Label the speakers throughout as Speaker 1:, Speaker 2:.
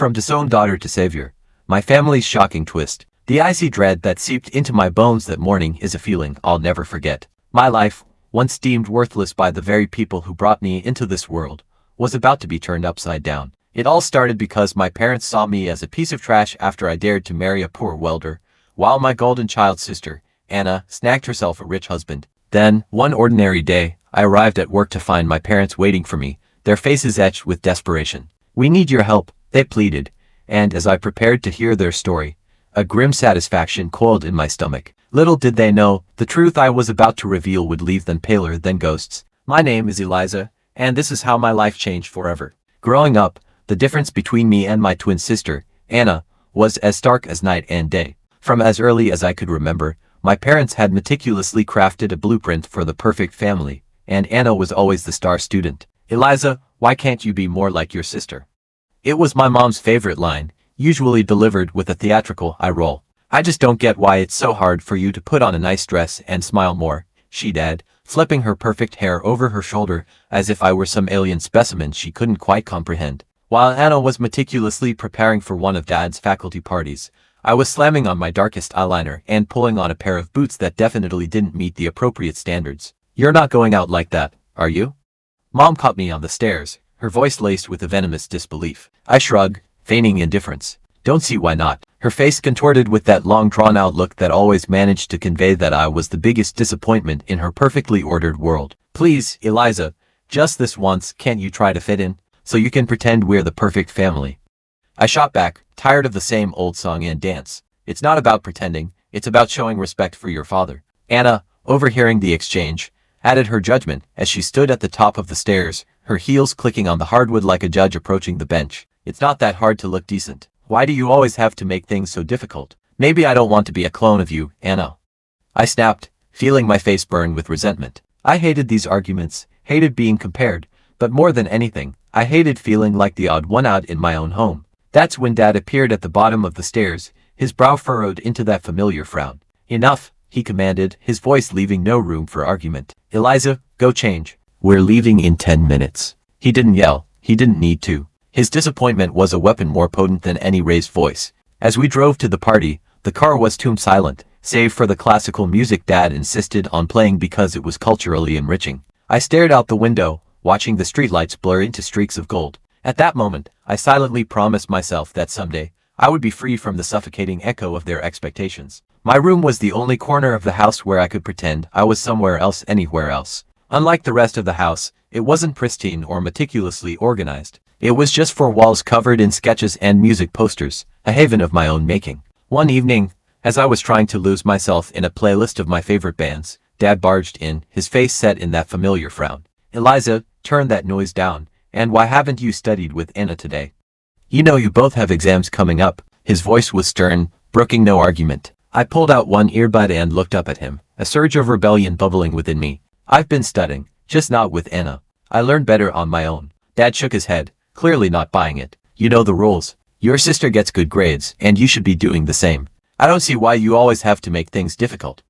Speaker 1: From disowned daughter to savior. My family's shocking twist. The icy dread that seeped into my bones that morning is a feeling I'll never forget. My life, once deemed worthless by the very people who brought me into this world, was about to be turned upside down. It all started because my parents saw me as a piece of trash after I dared to marry a poor welder, while my golden child sister, Anna, snagged herself a rich husband. Then, one ordinary day, I arrived at work to find my parents waiting for me, their faces etched with desperation. "We need your help," they pleaded, and as I prepared to hear their story, a grim satisfaction coiled in my stomach. Little did they know, the truth I was about to reveal would leave them paler than ghosts. My name is Eliza, and this is how my life changed forever. Growing up, the difference between me and my twin sister, Anna, was as stark as night and day. From as early as I could remember, my parents had meticulously crafted a blueprint for the perfect family, and Anna was always the star student. "Eliza, why can't you be more like your sister?" It was my mom's favorite line, usually delivered with a theatrical eye roll. "I just don't get why it's so hard for you to put on a nice dress and smile more," she'd add, flipping her perfect hair over her shoulder as if I were some alien specimen she couldn't quite comprehend. While Anna was meticulously preparing for one of Dad's faculty parties, I was slamming on my darkest eyeliner and pulling on a pair of boots that definitely didn't meet the appropriate standards. "You're not going out like that, are you?" Mom caught me on the stairs, her voice laced with a venomous disbelief. I shrugged, feigning indifference. "Don't see why not." Her face contorted with that long drawn-out look that always managed to convey that I was the biggest disappointment in her perfectly ordered world. "Please, Eliza, just this once, can't you try to fit in, so you can pretend we're the perfect family?" I shot back, tired of the same old song and dance. "It's not about pretending, it's about showing respect for your father." Anna, overhearing the exchange, added her judgment as she stood at the top of the stairs, her heels clicking on the hardwood like a judge approaching the bench. "It's not that hard to look decent. Why do you always have to make things so difficult?" "Maybe I don't want to be a clone of you, Anna," I snapped, feeling my face burn with resentment. I hated these arguments, hated being compared, but more than anything, I hated feeling like the odd one out in my own home. That's when Dad appeared at the bottom of the stairs, his brow furrowed into that familiar frown. "Enough," he commanded, his voice leaving no room for argument. "Eliza, go change. We're leaving in 10 minutes. He didn't yell, he didn't need to. His disappointment was a weapon more potent than any raised voice. As we drove to the party, the car was tomb silent, save for the classical music Dad insisted on playing because it was culturally enriching. I stared out the window, watching the streetlights blur into streaks of gold. At that moment, I silently promised myself that someday, I would be free from the suffocating echo of their expectations. My room was the only corner of the house where I could pretend I was somewhere else anywhere else. Unlike the rest of the house, it wasn't pristine or meticulously organized. It was just four walls covered in sketches and music posters, a haven of my own making. One evening, as I was trying to lose myself in a playlist of my favorite bands, Dad barged in, his face set in that familiar frown. "Eliza, turn that noise down, and why haven't you studied with Anna today? You know you both have exams coming up." His voice was stern, brooking no argument. I pulled out one earbud and looked up at him, a surge of rebellion bubbling within me. "I've been studying, just not with Anna. I learned better on my own." Dad shook his head, clearly not buying it. "You know the rules. Your sister gets good grades, and you should be doing the same. I don't see why you always have to make things difficult,"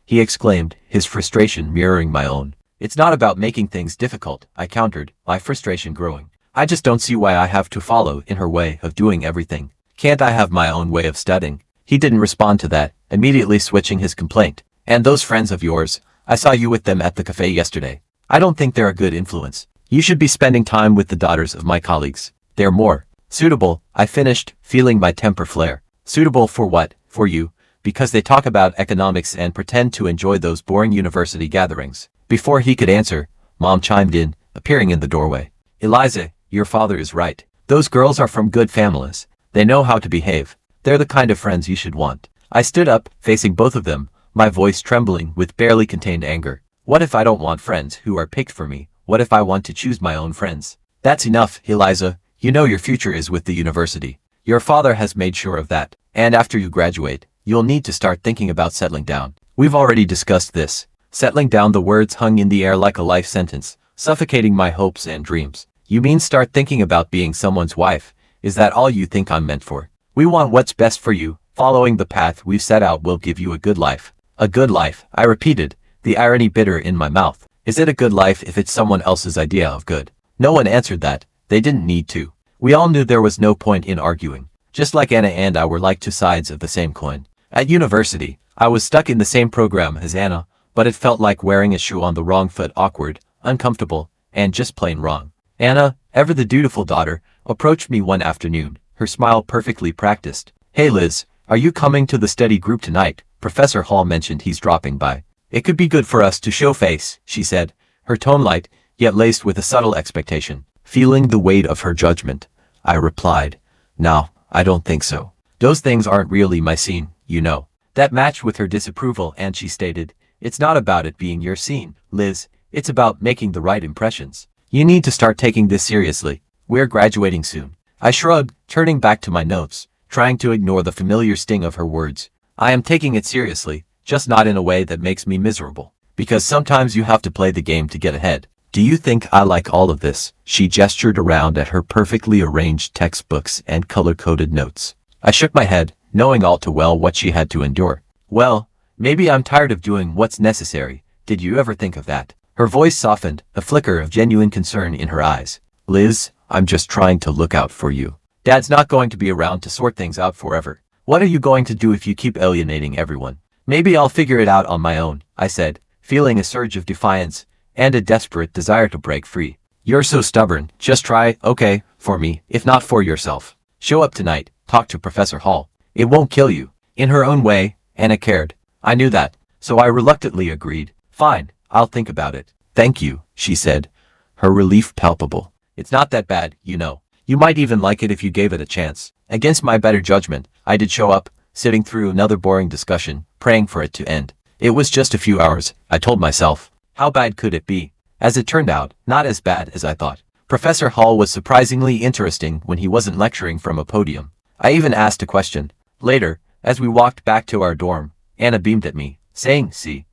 Speaker 1: he exclaimed, his frustration mirroring my own. "It's not about making things difficult," I countered, my frustration growing. "I just don't see why I have to follow in her way of doing everything. Can't I have my own way of studying?" He didn't respond to that, immediately switching his complaint. "And those friends of yours, I saw you with them at the cafe yesterday. I don't think they're a good influence. You should be spending time with the daughters of my colleagues. They're more suitable," I finished, feeling my temper flare. "Suitable for what? For you, because they talk about economics and pretend to enjoy those boring university gatherings." Before he could answer, Mom chimed in, appearing in the doorway. "Eliza, your father is right. Those girls are from good families. They know how to behave. They're the kind of friends you should want." I stood up, facing both of them, my voice trembling with barely contained anger. "What if I don't want friends who are picked for me? What if I want to choose my own friends?" "That's enough, Eliza. You know your future is with the university. Your father has made sure of that. And after you graduate, you'll need to start thinking about settling down. We've already discussed this." Settling down, the words hung in the air like a life sentence, suffocating my hopes and dreams. "You mean start thinking about being someone's wife? Is that all you think I'm meant for? We want what's best for you. Following the path we've set out will give you a good life." "A good life," I repeated, the irony bitter in my mouth. "Is it a good life if it's someone else's idea of good?" No one answered that. They didn't need to. We all knew there was no point in arguing. Just like Anna and I were like two sides of the same coin. At university, I was stuck in the same program as Anna, but it felt like wearing a shoe on the wrong foot, awkward, uncomfortable, and just plain wrong. Anna, ever the dutiful daughter, approached me one afternoon, her smile perfectly practiced. "Hey Liz, are you coming to the study group tonight? Professor Hall mentioned he's dropping by. It could be good for us to show face," she said, her tone light, yet laced with a subtle expectation. Feeling the weight of her judgment, I replied, "No, I don't think so. Those things aren't really my scene, you know." That matched with her disapproval, and she stated, "It's not about it being your scene, Liz. It's about making the right impressions. You need to start taking this seriously. We're graduating soon." I shrugged, turning back to my notes, trying to ignore the familiar sting of her words. "I am taking it seriously, just not in a way that makes me miserable. Because sometimes you have to play the game to get ahead." "Do you think I like all of this?" She gestured around at her perfectly arranged textbooks and color-coded notes. I shook my head, knowing all too well what she had to endure. "Well, maybe I'm tired of doing what's necessary. Did you ever think of that?" Her voice softened, a flicker of genuine concern in her eyes. "Liz, I'm just trying to look out for you. Dad's not going to be around to sort things out forever. What are you going to do if you keep alienating everyone?" "Maybe I'll figure it out on my own," I said, feeling a surge of defiance and a desperate desire to break free. "You're so stubborn. Just try, okay, for me, if not for yourself. Show up tonight, talk to Professor Hall. It won't kill you." In her own way, Anna cared. I knew that, so I reluctantly agreed. "Fine, I'll think about it." "Thank you," she said, her relief palpable. "It's not that bad, you know. You might even like it if you gave it a chance." Against my better judgment, I did show up, sitting through another boring discussion, praying for it to end. It was just a few hours, I told myself. How bad could it be? As it turned out, not as bad as I thought. Professor Hall was surprisingly interesting when he wasn't lecturing from a podium. I even asked a question. Later, as we walked back to our dorm, Anna beamed at me, saying, "See?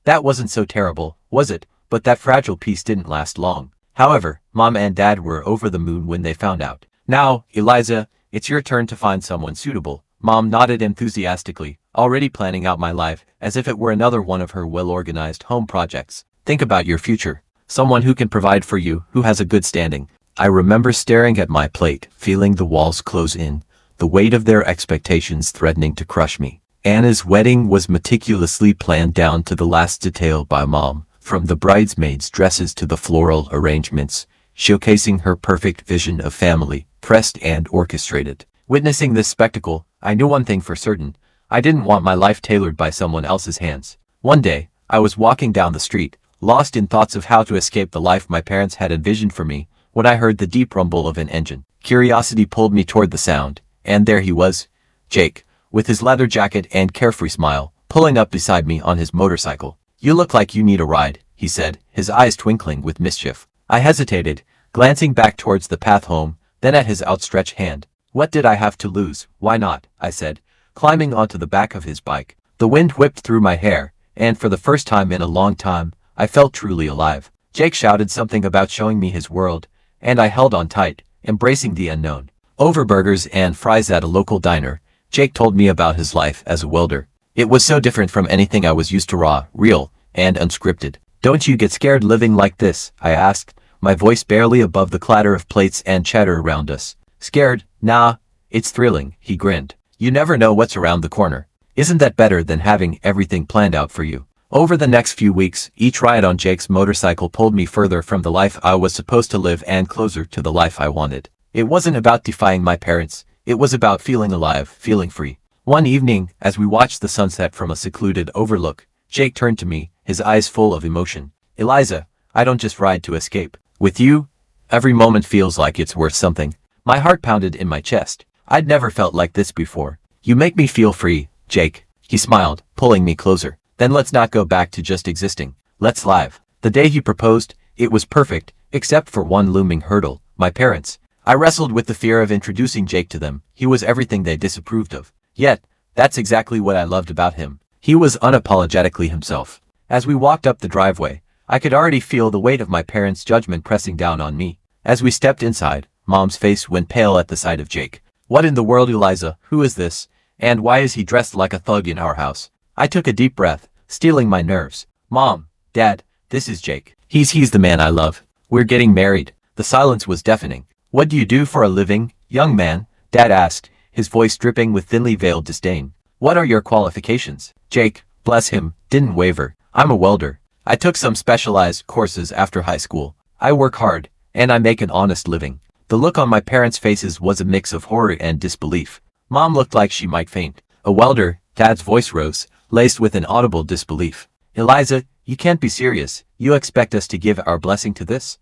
Speaker 1: That wasn't so terrible, was it?" But that fragile peace didn't last long. However, Mom and Dad were over the moon when they found out. "Now, Eliza, it's your turn to find someone suitable." Mom nodded enthusiastically, already planning out my life, as if it were another one of her well-organized home projects. "Think about your future. Someone who can provide for you, who has a good standing." I remember staring at my plate, feeling the walls close in, the weight of their expectations threatening to crush me. Anna's wedding was meticulously planned down to the last detail by Mom, from the bridesmaids' dresses to the floral arrangements, showcasing her perfect vision of family, pressed and orchestrated. Witnessing this spectacle, I knew one thing for certain. I didn't want my life tailored by someone else's hands. One day, I was walking down the street, lost in thoughts of how to escape the life my parents had envisioned for me, when I heard the deep rumble of an engine. Curiosity pulled me toward the sound, and there he was, Jake, with his leather jacket and carefree smile, pulling up beside me on his motorcycle. "You look like you need a ride," he said, his eyes twinkling with mischief. I hesitated, glancing back towards the path home, then at his outstretched hand. What did I have to lose? "Why not?" I said, climbing onto the back of his bike. The wind whipped through my hair, and for the first time in a long time, I felt truly alive. Jake shouted something about showing me his world, and I held on tight, embracing the unknown. Over burgers and fries at a local diner, Jake told me about his life as a welder. It was so different from anything I was used to, raw, real, and unscripted. "Don't you get scared living like this?" I asked, my voice barely above the clatter of plates and chatter around us. "Scared? Nah, it's thrilling," he grinned. "You never know what's around the corner. Isn't that better than having everything planned out for you?" Over the next few weeks, each ride on Jake's motorcycle pulled me further from the life I was supposed to live and closer to the life I wanted. It wasn't about defying my parents. It was about feeling alive, feeling free. One evening, as we watched the sunset from a secluded overlook, Jake turned to me, his eyes full of emotion. "Eliza, I don't just ride to escape. With you, every moment feels like it's worth something." My heart pounded in my chest. I'd never felt like this before. "You make me feel free, Jake." He smiled, pulling me closer. "Then let's not go back to just existing. Let's live." The day he proposed, it was perfect, except for one looming hurdle, my parents. I wrestled with the fear of introducing Jake to them. He was everything they disapproved of. Yet, that's exactly what I loved about him. He was unapologetically himself. As we walked up the driveway, I could already feel the weight of my parents' judgment pressing down on me. As we stepped inside, Mom's face went pale at the sight of Jake. "What in the world, Eliza? Who is this? And why is he dressed like a thug in our house?" I took a deep breath, steeling my nerves. "Mom, Dad, this is Jake. He's the man I love. We're getting married." The silence was deafening. What do you do for a living, young man? Dad asked, his voice dripping with thinly veiled disdain. What are your qualifications? Jake, bless him, didn't waver. I'm a welder. I took some specialized courses after high school. I work hard, and I make an honest living. The look on my parents' faces was a mix of horror and disbelief. Mom looked like she might faint. A welder, Dad's voice rose, laced with an audible disbelief. Eliza, you can't be serious. You expect us to give our blessing to this?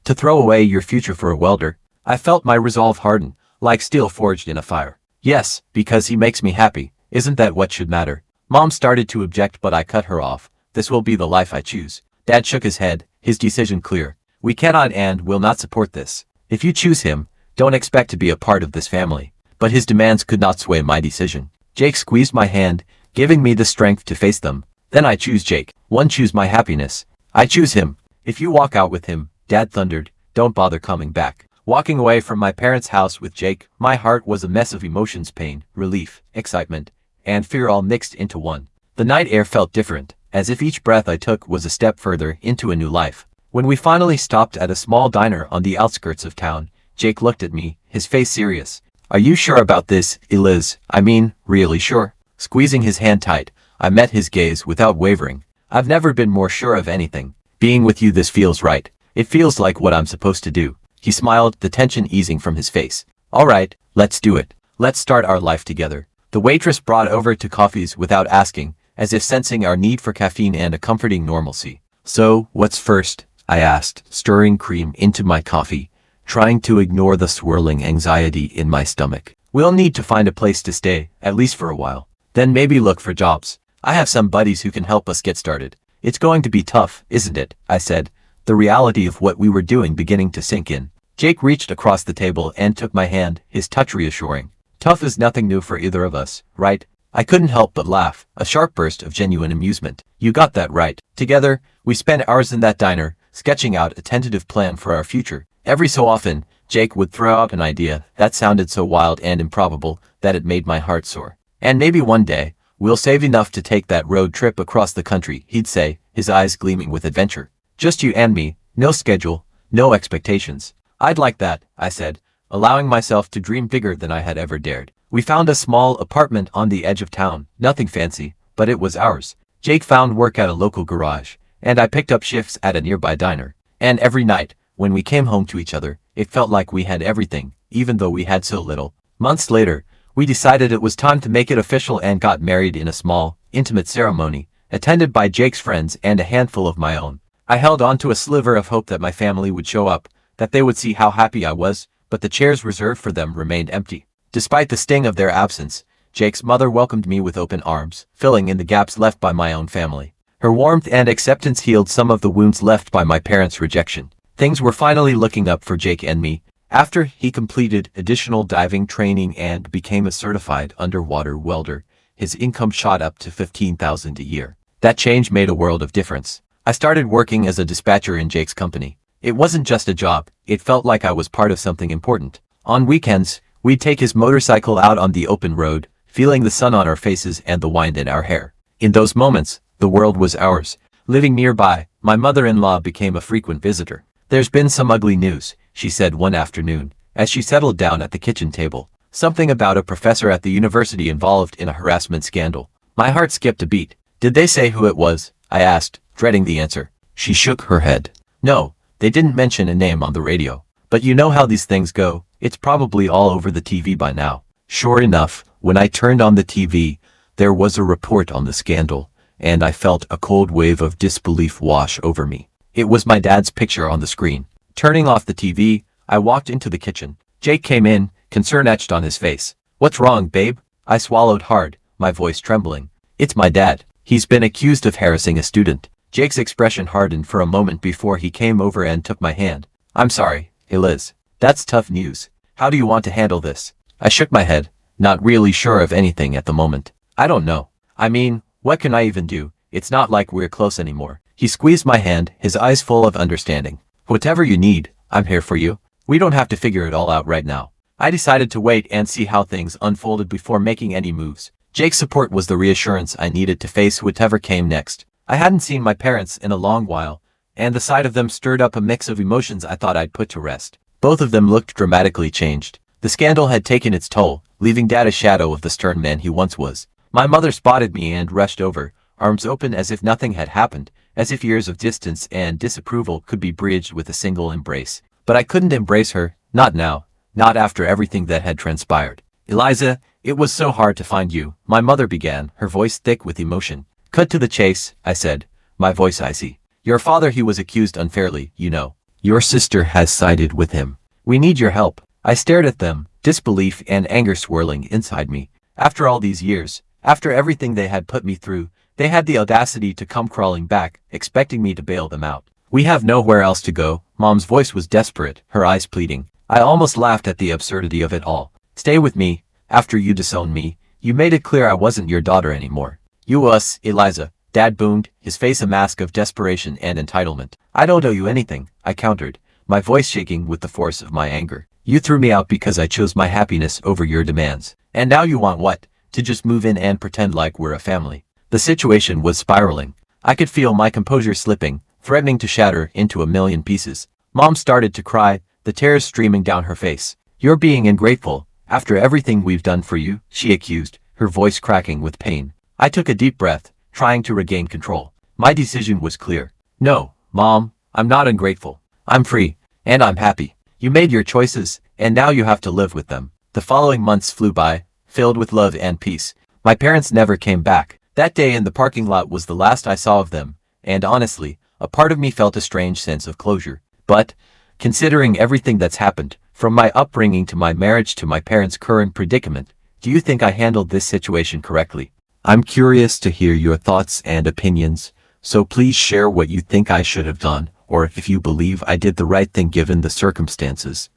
Speaker 1: To throw away your future for a welder? I felt my resolve harden, like steel forged in a fire. Yes, because he makes me happy. Isn't that what should matter? Mom started to object, but I cut her off. This will be the life I choose. Dad shook his head, his decision clear. We cannot and will not support this. If you choose him, don't expect to be a part of this family. But his demands could not sway my decision. Jake squeezed my hand, giving me the strength to face them. Then I choose Jake. One choose my happiness. I choose him. If you walk out with him, Dad thundered, don't bother coming back. Walking away from my parents' house with Jake, my heart was a mess of emotions, pain, relief, excitement, and fear all mixed into one. The night air felt different, as if each breath I took was a step further into a new life. When we finally stopped at a small diner on the outskirts of town, Jake looked at me, his face serious. Are you sure about this, Eliz? I mean, really sure? Squeezing his hand tight, I met his gaze without wavering. I've never been more sure of anything. Being with you, this feels right. It feels like what I'm supposed to do. He smiled, the tension easing from his face. All right, let's do it. Let's start our life together. The waitress brought over two coffees without asking, as if sensing our need for caffeine and a comforting normalcy. So, what's first? I asked, stirring cream into my coffee, trying to ignore the swirling anxiety in my stomach. We'll need to find a place to stay, at least for a while. Then maybe look for jobs. I have some buddies who can help us get started. It's going to be tough, isn't it? I said, the reality of what we were doing beginning to sink in. Jake reached across the table and took my hand, his touch reassuring. Tough is nothing new for either of us, right? I couldn't help but laugh, a sharp burst of genuine amusement. You got that right. Together, we spent hours in that diner, sketching out a tentative plan for our future. Every so often, Jake would throw out an idea that sounded so wild and improbable that it made my heart soar. And maybe one day, we'll save enough to take that road trip across the country, he'd say, his eyes gleaming with adventure. Just you and me, no schedule, no expectations. I'd like that, I said, allowing myself to dream bigger than I had ever dared. We found a small apartment on the edge of town, nothing fancy, but it was ours. Jake found work at a local garage, and I picked up shifts at a nearby diner. And every night, when we came home to each other, it felt like we had everything, even though we had so little. Months later, we decided it was time to make it official and got married in a small, intimate ceremony, attended by Jake's friends and a handful of my own. I held on to a sliver of hope that my family would show up, that they would see how happy I was, but the chairs reserved for them remained empty. Despite the sting of their absence, Jake's mother welcomed me with open arms, filling in the gaps left by my own family. Her warmth and acceptance healed some of the wounds left by my parents' rejection. Things were finally looking up for Jake and me. After he completed additional diving training and became a certified underwater welder, his income shot up to $15,000 a year. That change made a world of difference. I started working as a dispatcher in Jake's company. It wasn't just a job, it felt like I was part of something important. On weekends, we'd take his motorcycle out on the open road, feeling the sun on our faces and the wind in our hair. In those moments, the world was ours. Living nearby, my mother-in-law became a frequent visitor. There's been some ugly news, she said one afternoon, as she settled down at the kitchen table. Something about a professor at the university involved in a harassment scandal. My heart skipped a beat. Did they say who it was? I asked, dreading the answer. She shook her head. No, they didn't mention a name on the radio. But you know how these things go. It's probably all over the TV by now. Sure enough, when I turned on the TV, there was a report on the scandal, and I felt a cold wave of disbelief wash over me. It was my dad's picture on the screen. Turning off the TV, I walked into the kitchen. Jake came in, concern etched on his face. What's wrong, babe? I swallowed hard, my voice trembling. It's my dad. He's been accused of harassing a student. Jake's expression hardened for a moment before he came over and took my hand. I'm sorry, Eliz. That's tough news. How do you want to handle this? I shook my head, not really sure of anything at the moment. I don't know. I mean, what can I even do? It's not like we're close anymore. He squeezed my hand, his eyes full of understanding. Whatever you need, I'm here for you. We don't have to figure it all out right now. I decided to wait and see how things unfolded before making any moves. Jake's support was the reassurance I needed to face whatever came next. I hadn't seen my parents in a long while, and the sight of them stirred up a mix of emotions I thought I'd put to rest. Both of them looked dramatically changed. The scandal had taken its toll, leaving Dad a shadow of the stern man he once was. My mother spotted me and rushed over, arms open as if nothing had happened, as if years of distance and disapproval could be bridged with a single embrace. But I couldn't embrace her, not now, not after everything that had transpired. Eliza, it was so hard to find you, my mother began, her voice thick with emotion. Cut to the chase, I said, my voice icy. Your father, he was accused unfairly, you know. Your sister has sided with him. We need your help. I stared at them, disbelief and anger swirling inside me. After all these years, after everything they had put me through, they had the audacity to come crawling back, expecting me to bail them out. We have nowhere else to go. Mom's voice was desperate, her eyes pleading. I almost laughed at the absurdity of it all. Stay with me. After you disowned me, you made it clear I wasn't your daughter anymore. You us, Eliza, Dad boomed, his face a mask of desperation and entitlement. I don't owe you anything, I countered, my voice shaking with the force of my anger. You threw me out because I chose my happiness over your demands. And now you want what? To just move in and pretend like we're a family. The situation was spiraling. I could feel my composure slipping, threatening to shatter into a million pieces. Mom started to cry, the tears streaming down her face. You're being ungrateful, after everything we've done for you, she accused, her voice cracking with pain. I took a deep breath, trying to regain control. My decision was clear. No, Mom, I'm not ungrateful. I'm free, and I'm happy. You made your choices, and now you have to live with them. The following months flew by, filled with love and peace. My parents never came back. That day in the parking lot was the last I saw of them, and honestly, a part of me felt a strange sense of closure. But, considering everything that's happened, from my upbringing to my marriage to my parents' current predicament, do you think I handled this situation correctly? I'm curious to hear your thoughts and opinions, so please share what you think I should have done, or if you believe I did the right thing given the circumstances.